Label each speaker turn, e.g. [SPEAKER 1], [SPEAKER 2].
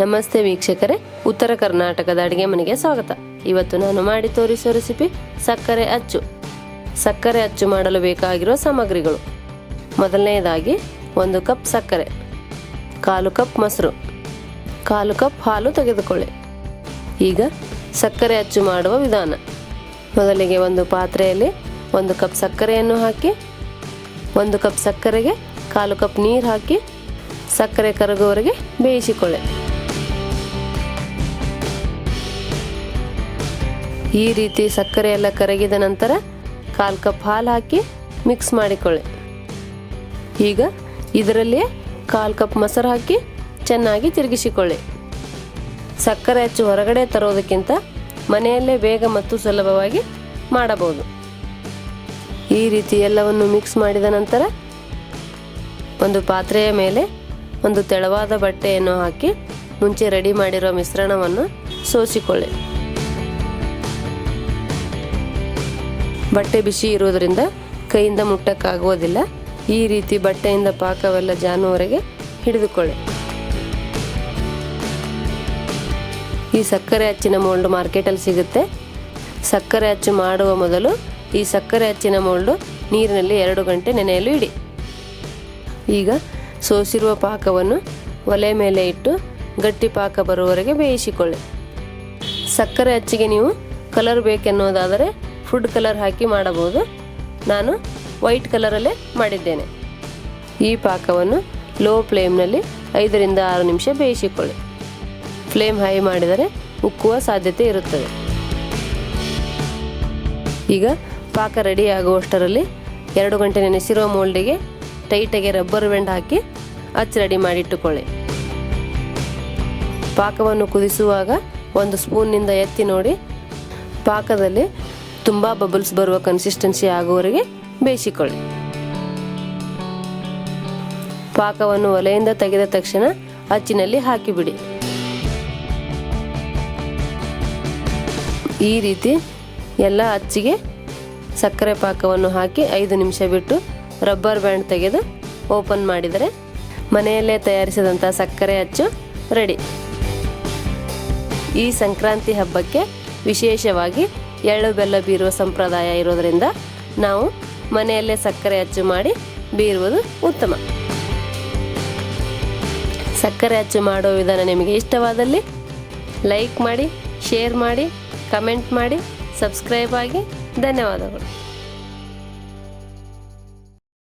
[SPEAKER 1] ನಮಸ್ತೆ ವೀಕ್ಷಕರೇ, ಉತ್ತರ ಕರ್ನಾಟಕದ ಅಡುಗೆ ಮನೆಗೆ ಸ್ವಾಗತ. ಇವತ್ತು ನಾನು ಮಾಡಿ ತೋರಿಸೋ ರೆಸಿಪಿ ಸಕ್ಕರೆ ಅಚ್ಚು. ಸಕ್ಕರೆ ಅಚ್ಚು ಮಾಡಲು ಬೇಕಾಗಿರುವ ಸಾಮಗ್ರಿಗಳು: ಮೊದಲನೆಯದಾಗಿ 1 ಕಪ್ ಸಕ್ಕರೆ, 1/4 ಕಪ್ ಮೊಸರು, 1/4 ಕಪ್ ಹಾಲು ತೆಗೆದುಕೊಳ್ಳಿ. ಈಗ ಸಕ್ಕರೆ ಅಚ್ಚು ಮಾಡುವ ವಿಧಾನ: ಮೊದಲಿಗೆ ಒಂದು ಪಾತ್ರೆಯಲ್ಲಿ 1 ಕಪ್ ಸಕ್ಕರೆಯನ್ನು ಹಾಕಿ 1 ಕಪ್ ಸಕ್ಕರೆಗೆ 1/4 ಕಪ್ ನೀರು ಹಾಕಿ ಸಕ್ಕರೆ ಕರಗುವವರೆಗೆ ಬೇಯಿಸಿಕೊಳ್ಳಿ. ಈ ರೀತಿ ಸಕ್ಕರೆ ಎಲ್ಲ ಕರಗಿದ ನಂತರ 1/4 ಕಪ್ ಹಾಲು ಹಾಕಿ ಮಿಕ್ಸ್ ಮಾಡಿಕೊಳ್ಳಿ. ಈಗ ಇದರಲ್ಲಿಯೇ 1/4 ಕಪ್ ಮೊಸರು ಹಾಕಿ ಚೆನ್ನಾಗಿ ತಿರುಗಿಸಿಕೊಳ್ಳಿ. ಸಕ್ಕರೆ ಅಚ್ಚು ಹೊರಗಡೆ ತರೋದಕ್ಕಿಂತ ಮನೆಯಲ್ಲೇ ಬೇಗ ಮತ್ತು ಸುಲಭವಾಗಿ ಮಾಡಬಹುದು. ಈ ರೀತಿ ಎಲ್ಲವನ್ನು ಮಿಕ್ಸ್ ಮಾಡಿದ ನಂತರ ಒಂದು ಪಾತ್ರೆಯ ಮೇಲೆ ಒಂದು ತೆಳುವಾದ ಬಟ್ಟೆಯನ್ನು ಹಾಕಿ ಮುಂಚೆ ರೆಡಿ ಮಾಡಿರೋ ಮಿಶ್ರಣವನ್ನು ಸೋಸಿಕೊಳ್ಳಿ. ಬಟ್ಟೆ ಬಿಸಿ ಇರುವುದರಿಂದ ಕೈಯಿಂದ ಮುಟ್ಟಕ್ಕಾಗುವುದಿಲ್ಲ. ಈ ರೀತಿ ಬಟ್ಟೆಯಿಂದ ಪಾಕವೆಲ್ಲ ಜಾನುವರೆಗೆ ಹಿಡಿದುಕೊಳ್ಳಿ. ಈ ಸಕ್ಕರೆ ಅಚ್ಚಿನ ಮೋಲ್ಡ್ ಮಾರ್ಕೆಟಲ್ಲಿ ಸಿಗುತ್ತೆ. ಸಕ್ಕರೆ ಅಚ್ಚು ಮಾಡುವ ಮೊದಲು ಈ ಸಕ್ಕರೆ ಅಚ್ಚಿನ ಮೋಲ್ಡು ನೀರಿನಲ್ಲಿ 2 ಗಂಟೆ ನೆನೆಯಲು ಇಡಿ. ಈಗ ಸೋಸಿರುವ ಪಾಕವನ್ನು ಒಲೆ ಮೇಲೆ ಇಟ್ಟು ಗಟ್ಟಿ ಪಾಕ ಬರುವವರೆಗೆ ಬೇಯಿಸಿಕೊಳ್ಳಿ. ಸಕ್ಕರೆ ಅಚ್ಚಿಗೆ ನೀವು ಕಲರ್ ಬೇಕೆನ್ನುವುದಾದರೆ ಫುಡ್ ಕಲರ್ ಹಾಕಿ ಮಾಡಬಹುದು. ನಾನು ವೈಟ್ ಕಲರಲ್ಲೇ ಮಾಡಿದ್ದೇನೆ. ಈ ಪಾಕವನ್ನು ಲೋ ಫ್ಲೇಮ್ನಲ್ಲಿ 5 ರಿಂದ 6 ನಿಮಿಷ ಬೇಯಿಸಿಕೊಳ್ಳಿ. ಫ್ಲೇಮ್ ಹೈ ಮಾಡಿದರೆ ಉಕ್ಕುವ ಸಾಧ್ಯತೆ ಇರುತ್ತದೆ. ಈಗ ಪಾಕ ರೆಡಿ ಆಗುವಷ್ಟರಲ್ಲಿ 2 ಗಂಟೆ ನೆನೆಸಿರುವ ಮೋಲ್ಡಿಗೆ ಟೈಟಾಗಿ ರಬ್ಬರ್ ಬ್ಯಾಂಡ್ ಹಾಕಿ ಅಚ್ಚು ರೆಡಿ ಮಾಡಿಟ್ಟುಕೊಳ್ಳಿ. ಪಾಕವನ್ನು ಕುದಿಸುವಾಗ 1 ಸ್ಪೂನ್ನಿಂದ ಎತ್ತಿ ನೋಡಿ. ಪಾಕದಲ್ಲಿ ತುಂಬ ಬಬಲ್ಸ್ ಬರುವ ಕನ್ಸಿಸ್ಟೆನ್ಸಿ ಆಗುವವರೆಗೆ ಬೇಯಿಸಿಕೊಳ್ಳಿ. ಪಾಕವನ್ನು ಒಲೆಯಿಂದ ತೆಗೆದ ತಕ್ಷಣ ಅಚ್ಚಿನಲ್ಲಿ ಹಾಕಿಬಿಡಿ. ಈ ರೀತಿ ಎಲ್ಲ ಅಚ್ಚಿಗೆ ಸಕ್ಕರೆ ಪಾಕವನ್ನು ಹಾಕಿ 5 ನಿಮಿಷ ಬಿಟ್ಟು ರಬ್ಬರ್ ಬ್ಯಾಂಡ್ ತೆಗೆದು ಓಪನ್ ಮಾಡಿದರೆ ಮನೆಯಲ್ಲೇ ತಯಾರಿಸಿದಂಥ ಸಕ್ಕರೆ ಅಚ್ಚು ರೆಡಿ. ಈ ಸಂಕ್ರಾಂತಿ ಹಬ್ಬಕ್ಕೆ ವಿಶೇಷವಾಗಿ ಎಳ್ಳು ಬೆಲ್ಲ ಬೀರುವ ಸಂಪ್ರದಾಯ ಇರೋದರಿಂದ ನಾವು ಮನೆಯಲ್ಲೇ ಸಕ್ಕರೆ ಅಚ್ಚು ಮಾಡಿ ಬೀರುವುದು ಉತ್ತಮ. ಸಕ್ಕರೆ ಅಚ್ಚು ಮಾಡುವ ವಿಧಾನ ನಿಮಗೆ ಇಷ್ಟವಾದಲ್ಲಿ ಲೈಕ್ ಮಾಡಿ, ಶೇರ್ ಮಾಡಿ, ಕಮೆಂಟ್ ಮಾಡಿ, ಸಬ್ಸ್ಕ್ರೈಬ್ ಆಗಿ. ಧನ್ಯವಾದಗಳು.